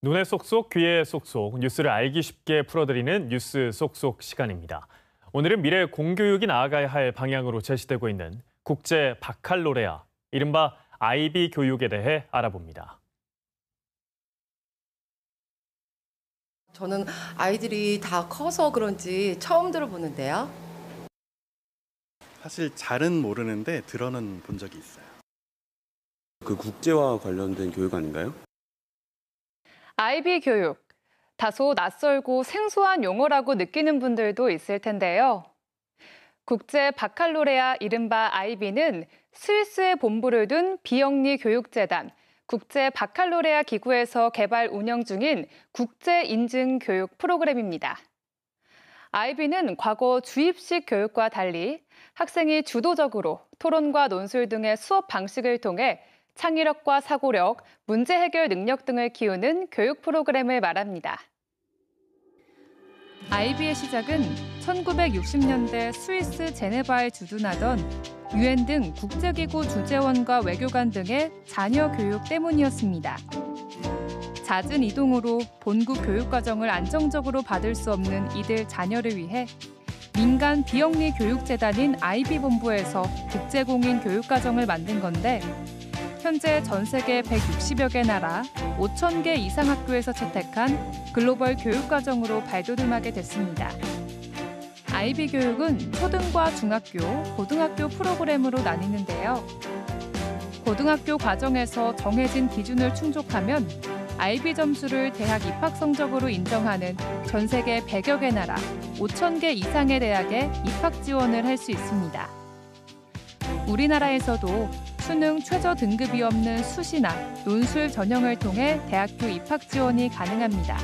눈에 쏙쏙, 귀에 쏙쏙, 뉴스를 알기 쉽게 풀어드리는 뉴스 쏙쏙 시간입니다. 오늘은 미래 공교육이 나아가야 할 방향으로 제시되고 있는 국제 바칼로레아, 이른바 IB 교육에 대해 알아봅니다. 저는 아이들이 다 커서 그런지 처음 들어보는데요. 사실 잘은 모르는데 들어는 본 적이 있어요. 그 국제화 관련된 교육 아닌가요? IB 교육. 다소 낯설고 생소한 용어라고 느끼는 분들도 있을 텐데요. 국제 바칼로레아 이른바 IB는 스위스에 본부를 둔 비영리 교육재단, 국제 바칼로레아 기구에서 개발 운영 중인 국제 인증 교육 프로그램입니다. IB는 과거 주입식 교육과 달리 학생이 주도적으로 토론과 논술 등의 수업 방식을 통해 창의력과 사고력, 문제 해결 능력 등을 키우는 교육 프로그램을 말합니다. IB의 시작은 1960년대 스위스 제네바에 주둔하던 UN 등 국제기구 주재원과 외교관 등의 자녀 교육 때문이었습니다. 잦은 이동으로 본국 교육과정을 안정적으로 받을 수 없는 이들 자녀를 위해 민간 비영리 교육재단인 IB 본부에서 국제공인 교육과정을 만든 건데 현재 전 세계 160여 개 나라 5,000개 이상 학교에서 채택한 글로벌 교육과정으로 발돋움하게 됐습니다. IB 교육은 초등과 중학교, 고등학교 프로그램으로 나뉘는데요. 고등학교 과정에서 정해진 기준을 충족하면 IB 점수를 대학 입학 성적으로 인정하는 전 세계 100여 개 나라 5,000개 이상의 대학에 입학 지원을 할 수 있습니다. 우리나라에서도 수능 최저 등급이 없는 수시나 논술 전형을 통해 대학교 입학 지원이 가능합니다.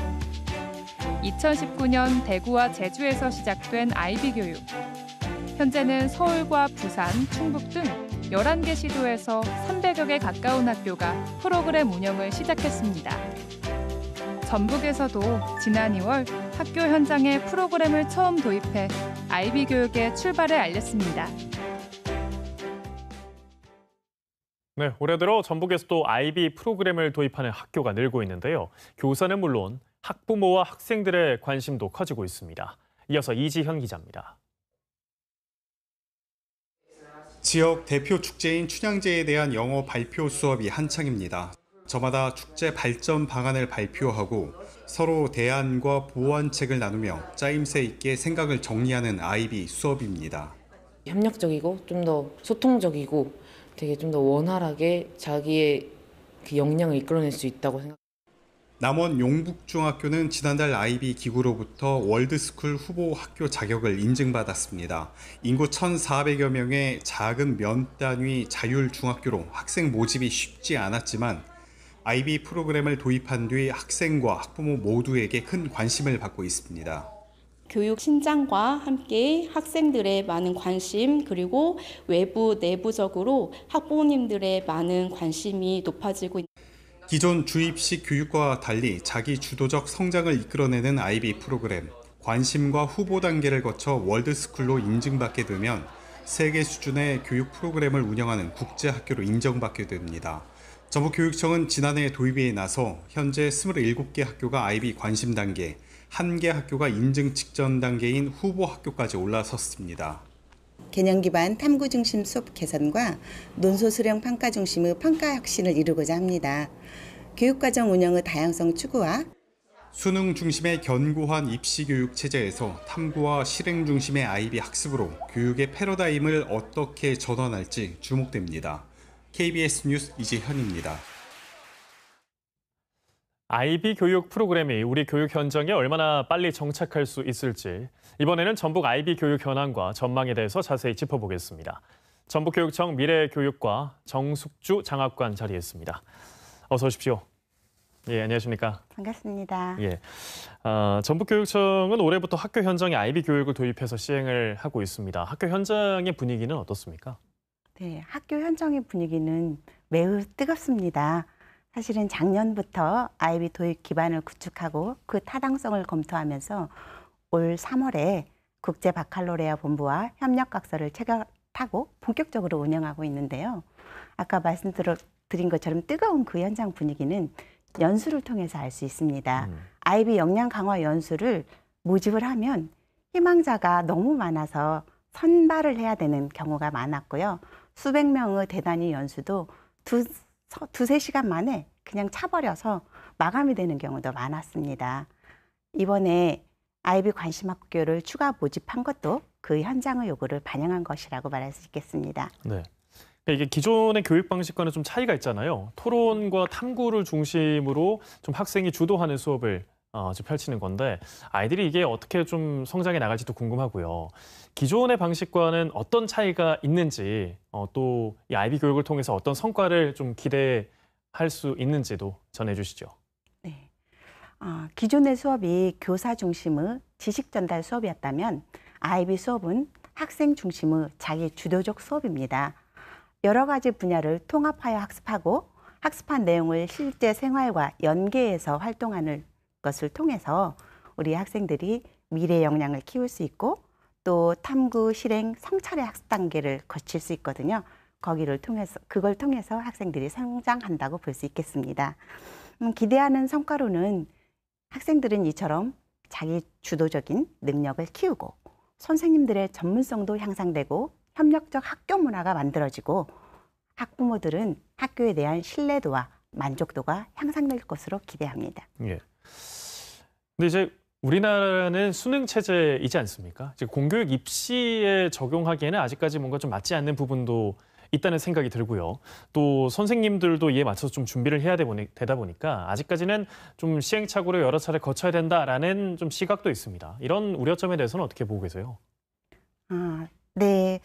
2019년 대구와 제주에서 시작된 IB 교육. 현재는 서울과 부산, 충북 등 11개 시도에서 300여 개 가까운 학교가 프로그램 운영을 시작했습니다. 전북에서도 지난 2월 학교 현장에 프로그램을 처음 도입해 IB 교육의 출발을 알렸습니다. 네, 올해 들어 전북에서도 IB 프로그램을 도입하는 학교가 늘고 있는데요. 교사는 물론 학부모와 학생들의 관심도 커지고 있습니다. 이어서 이지현 기자입니다. 지역 대표 축제인 춘향제에 대한 영어 발표 수업이 한창입니다. 저마다 축제 발전 방안을 발표하고 서로 대안과 보완책을 나누며 짜임새 있게 생각을 정리하는 IB 수업입니다. 협력적이고 좀 더 소통적이고 되게 좀 더 원활하게 자기의 그 역량을 이끌어낼 수 있다고 생각합니다. 남원 용북중학교는 지난달 IB 기구로부터 월드스쿨 후보 학교 자격을 인증받았습니다. 인구 1,400여 명의 작은 면 단위 자율중학교로 학생 모집이 쉽지 않았지만 IB 프로그램을 도입한 뒤 학생과 학부모 모두에게 큰 관심을 받고 있습니다. 교육 신장과 함께 학생들의 많은 관심 그리고 외부 내부적으로 학부모님들의 많은 관심이 높아지고 있습니다. 기존 주입식 교육과 달리 자기 주도적 성장을 이끌어내는 IB 프로그램, 관심과 후보 단계를 거쳐 월드스쿨로 인증받게 되면 세계 수준의 교육 프로그램을 운영하는 국제학교로 인정받게 됩니다. 전북교육청은 지난해 도입에 나서 현재 27개 학교가 IB 관심 단계, 1개 학교가 인증 직전 단계인 후보 학교까지 올라섰습니다. 개념 기반 탐구 중심 수업 개선과 논술 수령 평가 중심의 평가 혁신을 이루고자 합니다. 교육과정 운영의 다양성 추구와 수능 중심의 견고한 입시 교육 체제에서 탐구와 실행 중심의 IB 학습으로 교육의 패러다임을 어떻게 전환할지 주목됩니다. KBS 뉴스 이지현입니다. IB 교육 프로그램이 우리 교육 현장에 얼마나 빨리 정착할 수 있을지 이번에는 전북 IB 교육 현황과 전망에 대해서 자세히 짚어보겠습니다. 전북교육청 미래교육과 정숙주 장학관 자리했습니다. 어서 오십시오. 예, 안녕하십니까? 반갑습니다. 예, 전북교육청은 올해부터 학교 현장에 IB 교육을 도입해서 시행을 하고 있습니다. 학교 현장의 분위기는 어떻습니까? 네, 학교 현장의 분위기는 매우 뜨겁습니다. 사실은 작년부터 IB 도입 기반을 구축하고 그 타당성을 검토하면서 올 3월에 국제 바칼로레아 본부와 협력각서를 체결하고 본격적으로 운영하고 있는데요. 아까 말씀드린 것처럼 뜨거운 그 현장 분위기는 연수를 통해서 알 수 있습니다. 아이비 역량 강화 연수를 모집을 하면 희망자가 너무 많아서 선발을 해야 되는 경우가 많았고요. 수백 명의 대단위 연수도 두세 시간 만에 그냥 차버려서 마감이 되는 경우도 많았습니다. 이번에 아이비 관심학교를 추가 모집한 것도 그 현장의 요구를 반영한 것이라고 말할 수 있겠습니다. 네. 이게 기존의 교육 방식과는 좀 차이가 있잖아요. 토론과 탐구를 중심으로 좀 학생이 주도하는 수업을 지금 펼치는 건데 아이들이 이게 어떻게 좀 성장해 나갈지도 궁금하고요. 기존의 방식과는 어떤 차이가 있는지 또 이 아이비 교육을 통해서 어떤 성과를 좀 기대할 수 있는지도 전해주시죠. 네. 기존의 수업이 교사 중심의 지식 전달 수업이었다면 아이비 수업은 학생 중심의 자기 주도적 수업입니다. 여러 가지 분야를 통합하여 학습하고 학습한 내용을 실제 생활과 연계해서 활동하는 것을 통해서 우리 학생들이 미래 역량을 키울 수 있고 또 탐구, 실행, 성찰의 학습 단계를 거칠 수 있거든요. 그걸 통해서 학생들이 성장한다고 볼 수 있겠습니다. 기대하는 성과로는 학생들은 이처럼 자기 주도적인 능력을 키우고 선생님들의 전문성도 향상되고 협력적 학교 문화가 만들어지고 학부모들은 학교에 대한 신뢰도와 만족도가 향상될 것으로 기대합니다. 예. 근데 이제 우리나라는 수능 체제이지 않습니까? 이제 공교육 입시에 적용하기에는 아직까지 뭔가 좀 맞지 않는 부분도 있다는 생각이 들고요. 또 선생님들도 이에 맞춰서 좀 준비를 해야 되다 보니까 아직까지는 좀 시행착오를 여러 차례 거쳐야 된다라는 좀 시각도 있습니다. 이런 우려점에 대해서는 어떻게 보고 계세요? 네.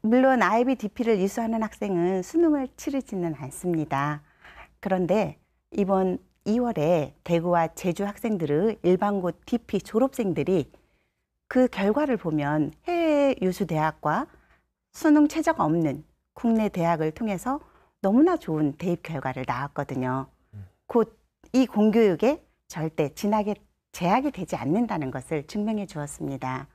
물론 IBDP를 이수하는 학생은 수능을 치르지는 않습니다. 그런데 이번 2월에 대구와 제주 학생들의 일반고 DP 졸업생들이 그 결과를 보면 해외 유수 대학과 수능 최저가 없는 국내 대학을 통해서 너무나 좋은 대입 결과를 낳았거든요. 곧 이 공교육에 절대 진학에 제약이 되지 않는다는 것을 증명해 주었습니다.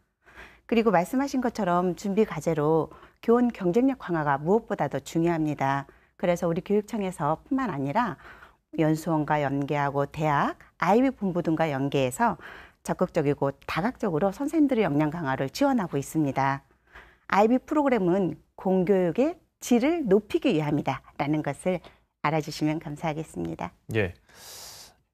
그리고 말씀하신 것처럼 준비 과제로 교원 경쟁력 강화가 무엇보다도 중요합니다. 그래서 우리 교육청에서 뿐만 아니라 연수원과 연계하고 대학, 아이비 본부 등과 연계해서 적극적이고 다각적으로 선생님들의 역량 강화를 지원하고 있습니다. 아이비 프로그램은 공교육의 질을 높이기 위함이다라는 것을 알아주시면 감사하겠습니다. 예.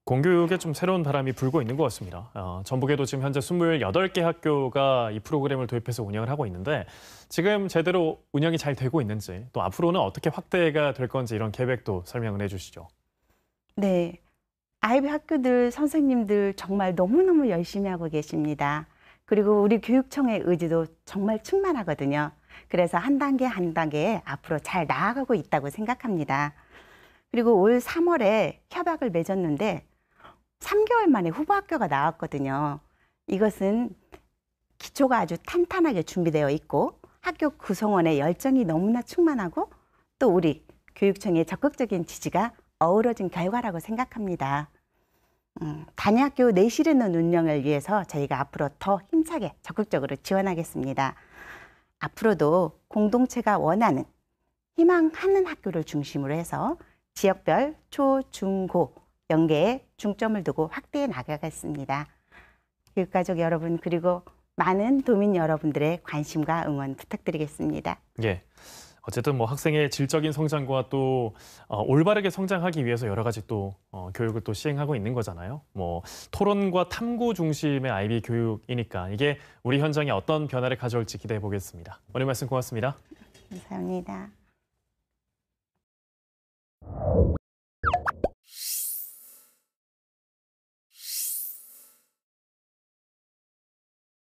공교육에 좀 새로운 바람이 불고 있는 것 같습니다. 전북에도 지금 현재 28개 학교가 이 프로그램을 도입해서 운영을 하고 있는데 지금 제대로 운영이 잘 되고 있는지 또 앞으로는 어떻게 확대가 될 건지 이런 계획도 설명을 해주시죠. 네, 아이비 학교들 선생님들 정말 너무너무 열심히 하고 계십니다. 그리고 우리 교육청의 의지도 정말 충만하거든요. 그래서 한 단계 한 단계 앞으로 잘 나아가고 있다고 생각합니다. 그리고 올 3월에 협약을 맺었는데 3개월 만에 후보 학교가 나왔거든요. 이것은 기초가 아주 탄탄하게 준비되어 있고 학교 구성원의 열정이 너무나 충만하고 또 우리 교육청의 적극적인 지지가 어우러진 결과라고 생각합니다. 단위학교 내실있는 운영을 위해서 저희가 앞으로 더 힘차게 적극적으로 지원하겠습니다. 앞으로도 공동체가 원하는, 희망하는 학교를 중심으로 해서 지역별 초, 중, 고 연계에 중점을 두고 확대해 나가겠습니다. 교육가족 여러분 그리고 많은 도민 여러분들의 관심과 응원 부탁드리겠습니다. 예. 어쨌든 뭐 학생의 질적인 성장과 또 올바르게 성장하기 위해서 여러 가지 또 교육을 또 시행하고 있는 거잖아요. 뭐 토론과 탐구 중심의 아이비 교육이니까 이게 우리 현장에 어떤 변화를 가져올지 기대해 보겠습니다. 오늘 말씀 고맙습니다. 감사합니다.